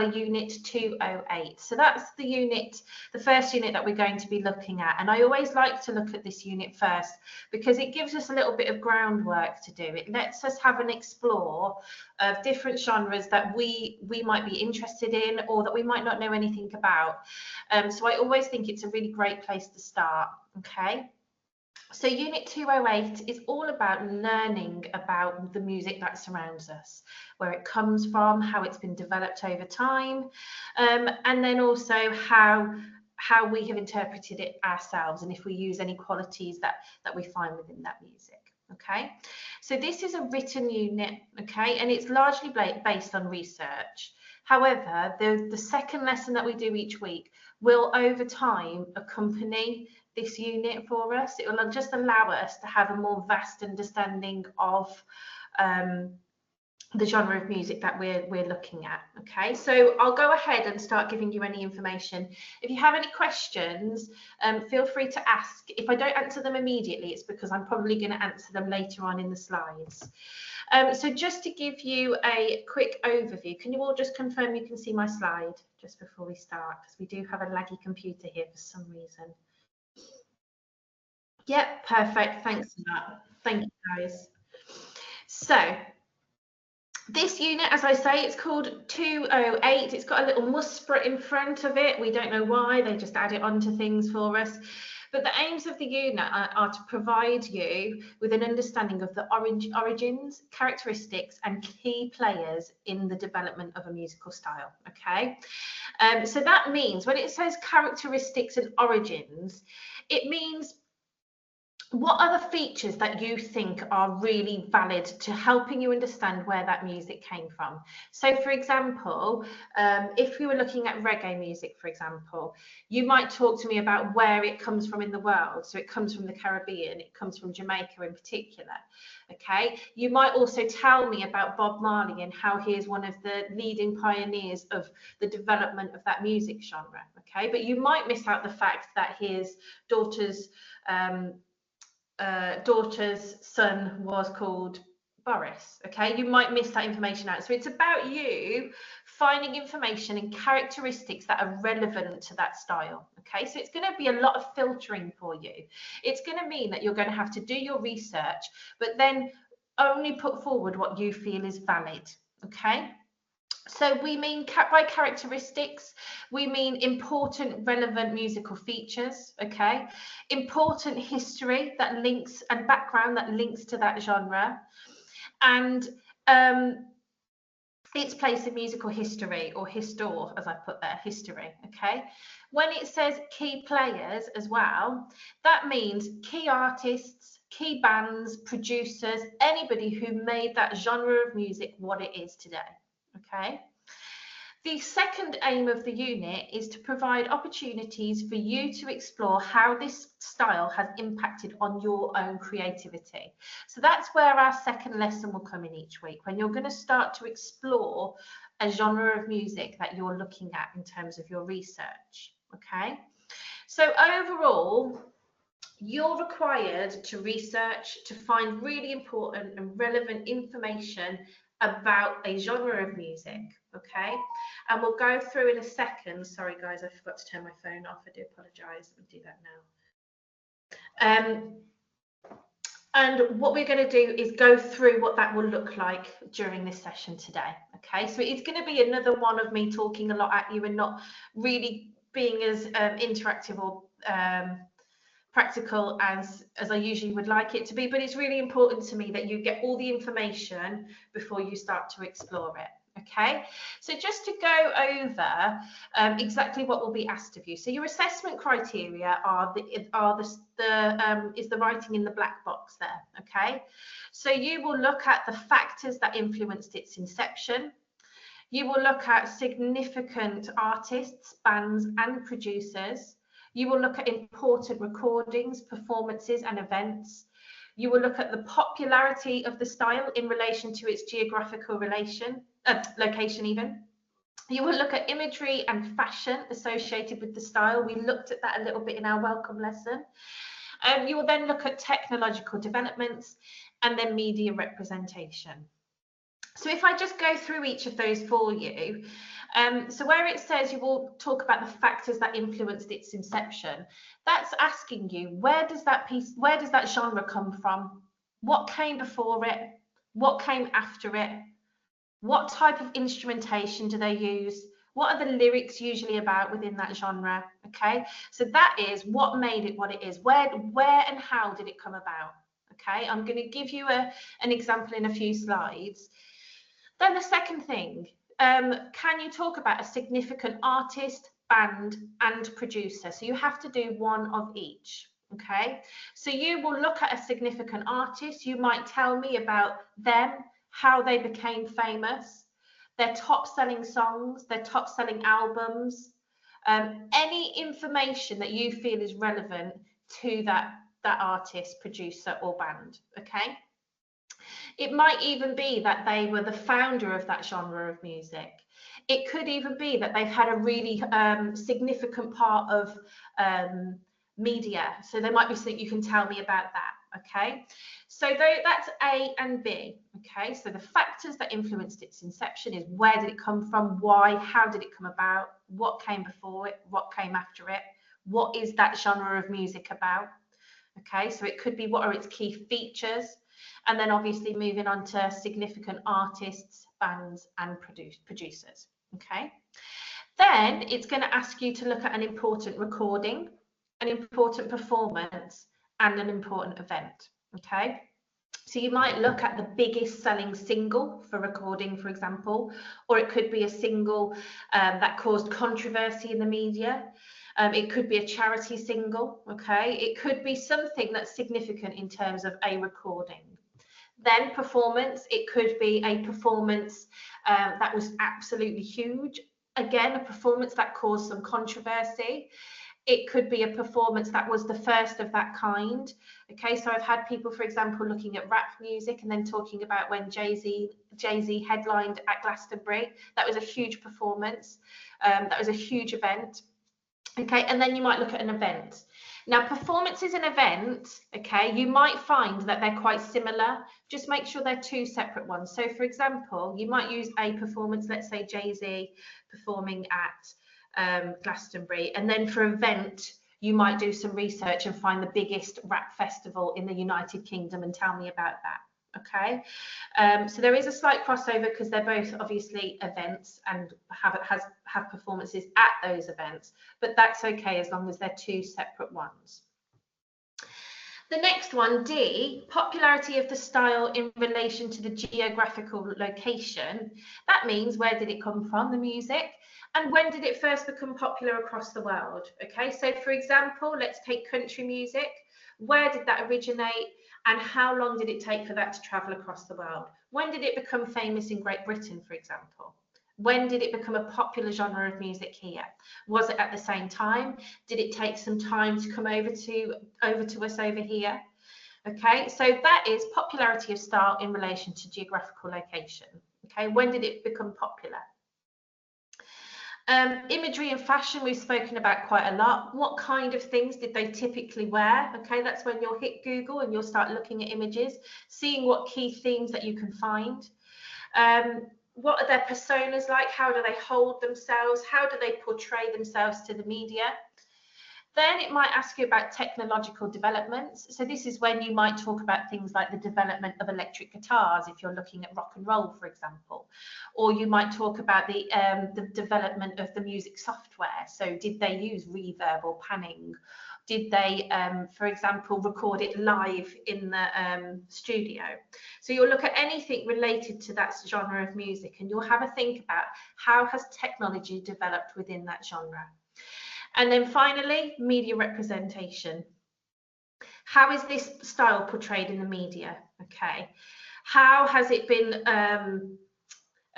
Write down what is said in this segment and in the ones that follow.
our unit 208. So that's the unit, the first unit that we're going to be looking at. And I always like to look at this unit first because it gives us a little bit of groundwork to do. It lets us have an explore of different genres that we might be interested in or that we might not know anything about. So I always think it's a really great place to start. Okay. So Unit 208 is all about learning about the music that surrounds us, where it comes from, how it's been developed over time, and then also how we have interpreted it ourselves and if we use any qualities that we find within that music. Okay, so this is a written unit, okay, and it's largely based on research. However, the second lesson that we do each week will over time accompany this unit for us. It will just allow us to have a more vast understanding of the genre of music that we're looking at. Okay, so I'll go ahead and start giving you any information. If you have any questions, feel free to ask. If I don't answer them immediately, it's because I'm probably going to answer them later on in the slides. So just to give you a quick overview, can you all just confirm you can see my slide just before we start? Because we do have a laggy computer here for some reason. Yep, perfect. Thanks for that. Thank you, guys. So this unit, as I say, it's called 208. It's got a little musprat in front of it. We don't know why. They just add it onto things for us. But the aims of the unit are to provide you with an understanding of the origins, characteristics, and key players in the development of a musical style. Okay, so that means when it says characteristics and origins, it means what are the features that you think are really valid to helping you understand where that music came from? So, for example, if we were looking at reggae music, for example, you might talk to me about where it comes from in the world. So it comes from the Caribbean, it comes from Jamaica in particular. Okay, you might also tell me about Bob Marley and how he is one of the leading pioneers of the development of that music genre. Okay, but you might miss out the fact that his daughter's son was called Boris. Okay, you might miss that information out. So it's about you finding information and characteristics that are relevant to that style. Okay, so it's going to be a lot of filtering for you. It's going to mean that you're going to have to do your research, but then only put forward what you feel is valid. Okay. So we mean by characteristics, we mean important, relevant musical features, okay? Important history that links and background that links to that genre, and its place in musical history, or histor, as I put there, history, okay? When it says key players as well, that means key artists, key bands, producers, anybody who made that genre of music what it is today. Okay. The second aim of the unit is to provide opportunities for you to explore how this style has impacted on your own creativity. So that's where our second lesson will come in each week, when you're going to start to explore a genre of music that you're looking at in terms of your research. Okay. So overall, you're required to research, to find really important and relevant information about a genre of music, okay? And we'll go through in a second. Sorry, guys, I forgot to turn my phone off. I do apologise. I'll do that now. And what we're going to do is go through what that will look like during this session today, okay? So it's going to be another one of me talking a lot at you and not really being as interactive or practical as I usually would like it to be, but it's really important to me that you get all the information before you start to explore it. Okay, so just to go over exactly what will be asked of you. So your assessment criteria is the writing in the black box there. Okay, so you will look at the factors that influenced its inception. You will look at significant artists, bands, and producers. You will look at important recordings, performances, and events. You will look at the popularity of the style in relation to its geographical location even. You will look at imagery and fashion associated with the style. We looked at that a little bit in our welcome lesson. You will then look at technological developments and then media representation. So if I just go through each of those for you, So where it says you will talk about the factors that influenced its inception, that's asking you, where does that genre come from? What came before it? What came after it? What type of instrumentation do they use? What are the lyrics usually about within that genre? Okay, so that is what made it what it is. Where and how did it come about? Okay, I'm going to give you an example in a few slides. Then the second thing, can you talk about a significant artist, band, and producer? So you have to do one of each. Okay, so you will look at a significant artist. You might tell me about them, how they became famous, their top selling songs, their top selling albums, any information that you feel is relevant to that artist, producer, or band. Okay. It might even be that they were the founder of that genre of music. It could even be that they've had a really significant part of media. So there might be something you can tell me about that. Okay, so that's A and B. Okay, so the factors that influenced its inception is where did it come from, why, how did it come about, what came before it, what came after it, what is that genre of music about. Okay, so it could be what are its key features, and then obviously moving on to significant artists, bands, and producers. Okay, then it's going to ask you to look at an important recording, an important performance, and an important event. Okay, so you might look at the biggest selling single for recording, for example, or it could be a single that caused controversy in the media. It could be a charity single. Okay, it could be something that's significant in terms of a recording. Then performance, it could be a performance that was absolutely huge. Again, a performance that caused some controversy. It could be a performance that was the first of that kind. Okay, so I've had people, for example, looking at rap music and then talking about when Jay-Z headlined at Glastonbury. That was a huge performance. That was a huge event. Okay, and then you might look at an event. Now, performances and events, okay, you might find that they're quite similar. Just make sure they're two separate ones. So, for example, you might use a performance, let's say Jay-Z performing at Glastonbury, and then for event, you might do some research and find the biggest rap festival in the United Kingdom and tell me about that. Okay, so there is a slight crossover because they're both obviously events and have performances at those events, but that's okay as long as they're two separate ones. The next one, D, popularity of the style in relation to the geographical location. That means where did it come from, the music, and when did it first become popular across the world? Okay, so for example, let's take country music. Where did that originate? And how long did it take for that to travel across the world? When did it become famous in Great Britain, for example? When did it become a popular genre of music here? Was it at the same time? Did it take some time to come over to us over here? Okay, so that is popularity of style in relation to geographical location. Okay, when did it become popular? Imagery and fashion we've spoken about quite a lot. What kind of things did they typically wear? Okay, that's when you'll hit Google and you'll start looking at images, seeing what key themes that you can find. What are their personas like? How do they hold themselves? How do they portray themselves to the media? Then it might ask you about technological developments. So this is when you might talk about things like the development of electric guitars, if you're looking at rock and roll, for example. Or you might talk about the development of the music software. So did they use reverb or panning? Did they, for example, record it live in the studio? So you'll look at anything related to that genre of music and you'll have a think about how has technology developed within that genre. And then finally, media representation. How is this style portrayed in the media? Okay. How has it been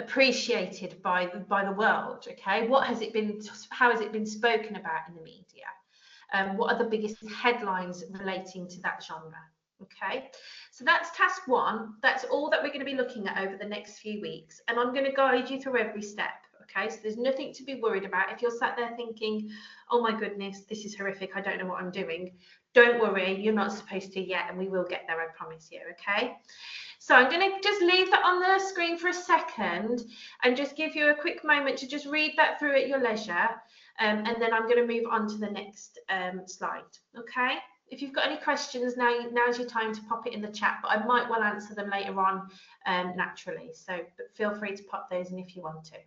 appreciated by the world? Okay. What has it been? How has it been spoken about in the media? What are the biggest headlines relating to that genre? Okay. So that's task one. That's all that we're going to be looking at over the next few weeks, and I'm going to guide you through every step. Okay, so there's nothing to be worried about. If you're sat there thinking, oh my goodness, this is horrific, I don't know what I'm doing, don't worry, you're not supposed to yet, and we will get there, I promise you. Okay, so I'm going to just leave that on the screen for a second and just give you a quick moment to just read that through at your leisure, and then I'm going to move on to the next slide. Okay, if you've got any questions, now's your time to pop it in the chat, but I might well answer them later on naturally, so but feel free to pop those in if you want to.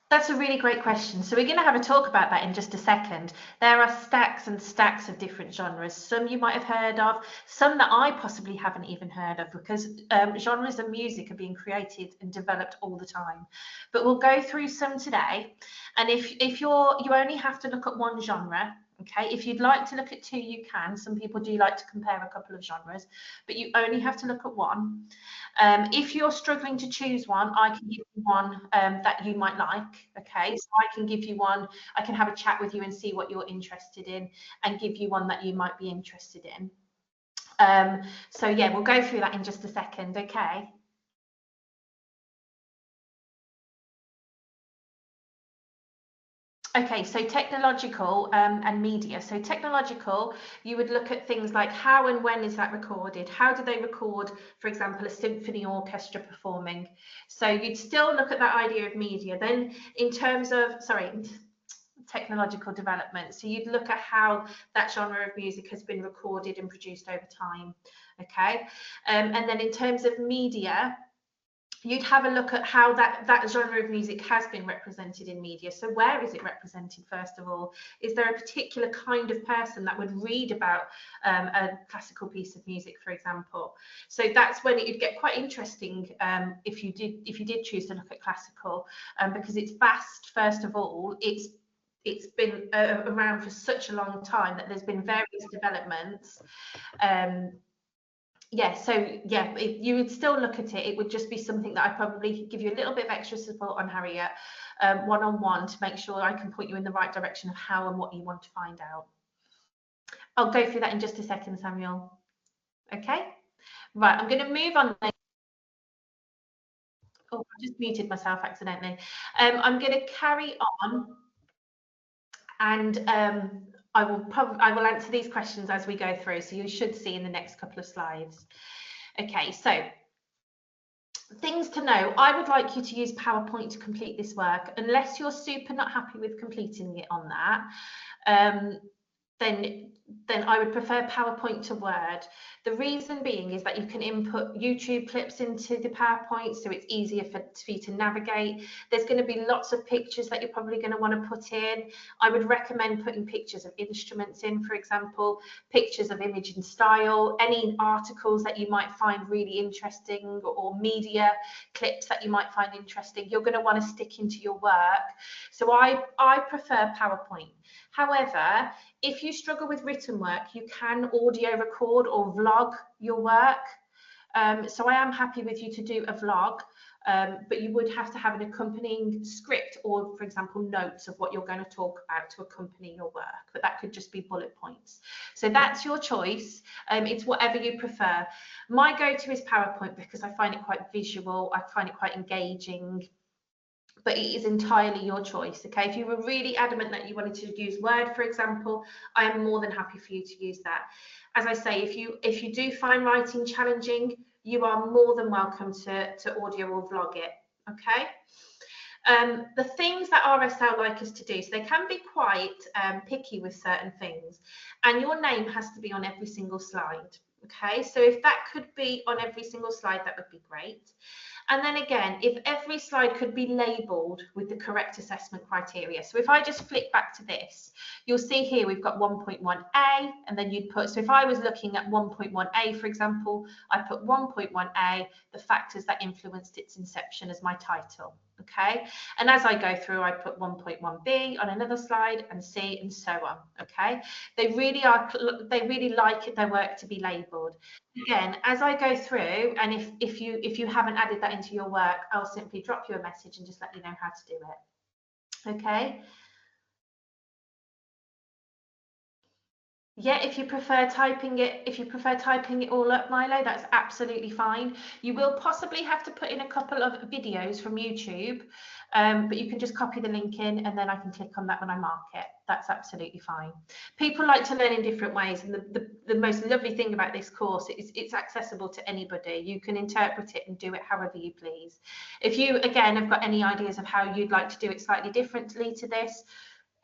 That's a really great question. So we're going to have a talk about that in just a second. There are stacks and stacks of different genres. Some you might have heard of, some that I possibly haven't even heard of, because genres of music are being created and developed all the time. But we'll go through some today. And if you only have to look at one genre. Okay, if you'd like to look at two, you can. Some people do like to compare a couple of genres, but you only have to look at one. If you're struggling to choose one, I can give you one that you might like. Okay, so I can give you one, I can have a chat with you and see what you're interested in and give you one that you might be interested in. So yeah, we'll go through that in just a second. Okay. Okay, so technological and media. So technological, you would look at things like how and when is that recorded? How do they record, for example, a symphony orchestra performing? So you'd still look at that idea of media. Then in terms of, technological development. So you'd look at how that genre of music has been recorded and produced over time. Okay, and then in terms of media, you'd have a look at how that genre of music has been represented in media. So where is it represented, first of all? Is there a particular kind of person that would read about a classical piece of music, for example? So that's when it would get quite interesting if you did choose to look at classical, because it's vast. First of all, it's been around for such a long time that there's been various developments. Yeah, so yeah, if you would still look at it, it would just be something that I probably give you a little bit of extra support on, Harriet, one-on-one, to make sure I can point you in the right direction of how and what you want to find out. I'll go through that in just a second, Samuel. Okay, right, I'm going to move on. Oh, I just muted myself accidentally. I'm going to carry on, and I will answer these questions as we go through, so you should see in the next couple of slides. Okay, so things to know. I would like you to use PowerPoint to complete this work. Unless you're super not happy with completing it on that, then I would prefer PowerPoint to Word. The reason being is that you can input YouTube clips into the PowerPoint, so it's easier for you to navigate. There's going to be lots of pictures that you're probably going to want to put in. I would recommend putting pictures of instruments in, for example, pictures of image and style, any articles that you might find really interesting, or media clips that you might find interesting. You're going to want to stick into your work. So I prefer PowerPoint. However, if you struggle with written work, you can audio record or vlog your work. So I am happy with you to do a vlog, but you would have to have an accompanying script or, for example, notes of what you're going to talk about to accompany your work. But that could just be bullet points. So that's your choice. It's whatever you prefer. My go-to is PowerPoint because I find it quite visual. I find it quite engaging. But it is entirely your choice. Okay, if you were really adamant that you wanted to use Word, for example, I am more than happy for you to use that. As I say, if you do find writing challenging, you are more than welcome to audio or vlog it. Okay. The things that RSL like us to do, so they can be quite picky with certain things, and your name has to be on every single slide. Okay, so if that could be on every single slide, that would be great. And then again, if every slide could be labelled with the correct assessment criteria. So if I just flick back to this, you'll see here we've got 1.1a, and then you'd put, so if I was looking at 1.1a, for example, I put 1.1a, the factors that influenced its inception, as my title. Okay, and as I go through, I put 1.1b on another slide, and c, and so on. Okay, they really like their work to be labelled. Again, as I go through, and if you haven't added that into your work, I'll simply drop you a message and just let you know how to do it. Okay. Yeah, if you prefer typing it all up, Milo, that's absolutely fine. You will possibly have to put in a couple of videos from YouTube, but you can just copy the link in, and then I can click on that when I mark it. That's absolutely fine. People like to learn in different ways, and the most lovely thing about this course is it's accessible to anybody. You can interpret it and do it however you please. If you, again, have got any ideas of how you'd like to do it slightly differently to this,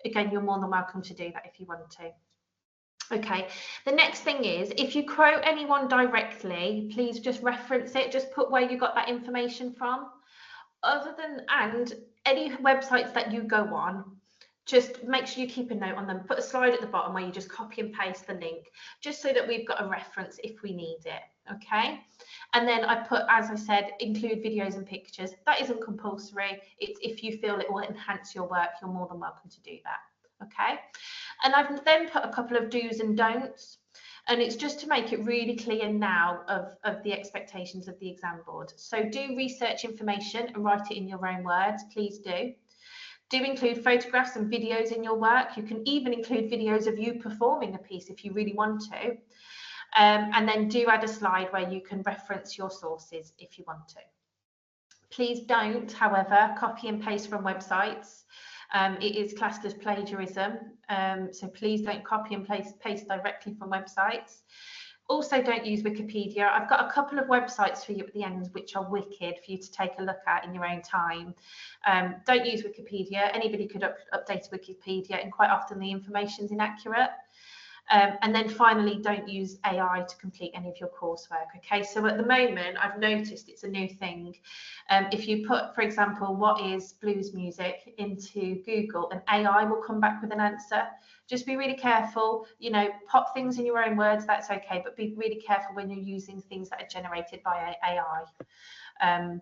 again, you're more than welcome to do that if you want to. Okay, the next thing is, if you quote anyone directly, please just reference it, just put where you got that information from. And any websites that you go on, just make sure you keep a note on them. Put a slide at the bottom where you just copy and paste the link, just so that we've got a reference if we need it. Okay, and then I put, as I said, include videos and pictures. That isn't compulsory. It's if you feel it will enhance your work, you're more than welcome to do that. Okay, and I've then put a couple of do's and don'ts, and it's just to make it really clear now of the expectations of the exam board. So do research information and write it in your own words, please do. Do include photographs and videos in your work. You can even include videos of you performing a piece if you really want to. And then do add a slide where you can reference your sources if you want to. Please don't, however, copy and paste from websites. It is classed as plagiarism, so please don't copy and paste directly from websites. Also, don't use Wikipedia. I've got a couple of websites for you at the end which are wicked for you to take a look at in your own time. Don't use Wikipedia. Anybody could update Wikipedia, and quite often the information is inaccurate. And then finally, don't use AI to complete any of your coursework. Okay, so at the moment, I've noticed it's a new thing. If you put, for example, what is blues music into Google, and AI will come back with an answer. Just be really careful, you know, pop things in your own words, that's okay, but be really careful when you're using things that are generated by AI.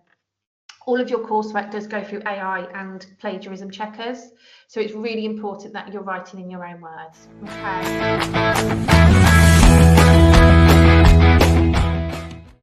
All of your coursework does go through AI and plagiarism checkers, so it's really important that you're writing in your own words. Okay.